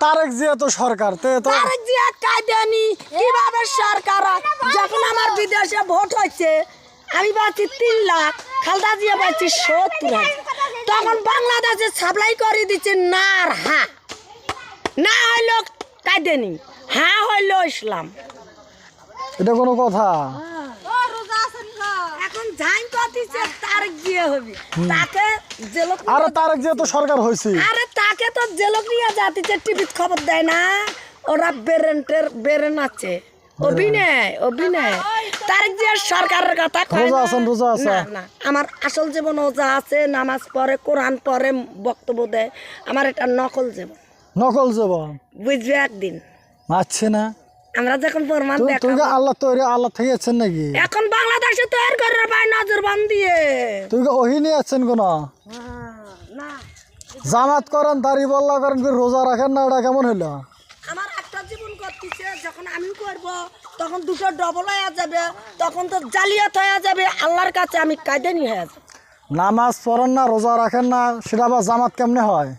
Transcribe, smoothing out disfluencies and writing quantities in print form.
তারেক জিয়া তো সরকার তারেক জিয়া কায়দানি কিভাবে সরকার যখন আমার বিদেশে ভোট হয়েছে আমি পাচ্ছি 3 লাখ খালদা জিয়া পাচ্ছি 70,000 তখন বাংলাদেশে সাপ্লাই করে দিচ্ছে না আর হ্যাঁ না হইলো কায়দানি হ্যাঁ হইলো ইসলাম এটা কোনো কথা এখন ঝাইন করতেছে তারেক জিয়া হবে তাকে জেলক আরে তারেক জিয়া তো সরকার হয়েছে আরে তাকে তো জেলক নিয়ে যাতিছে টিভিতে খবর দেয় না ওরা বেরেন আছে অভিনয় তারেক জিয়ার সরকারের কথা কয় রোজা আছেন রোজা আছে না আমার আসল জীবন ওজা আছে নামাজ পড়ে কোরআন পড়ে বক্তব্য দেয় আমার এটা নকল জীবন নকল জীবন বুঝবে একদিন আচ্ছে না আমরা যখন প্রমাণ তুমি দেখাবো আল্লাহ তৈরি আল্লাহ থেকে আছেন নাকি এখন বাংলাদেশে তৈরি করে ভাই নজরবান দিয়ে তুমি ওহি নিয়ে আছেন কোন না জামাত করেন দাড়ি বল্লা করেন রোজা রাখেন না এটা কেমন হইলো আমার একটা জীবন করতেছে যখন আমি করব তখন দুটো ডবল হয়ে যাবে তখন তো জালিয়াত হয়ে যাবে আল্লাহর কাছে আমি কায়দানি হয়ে যাব নামাজ পড়েন না রোজা রাখেন না সেটা আবার জামাত কেমনে হয়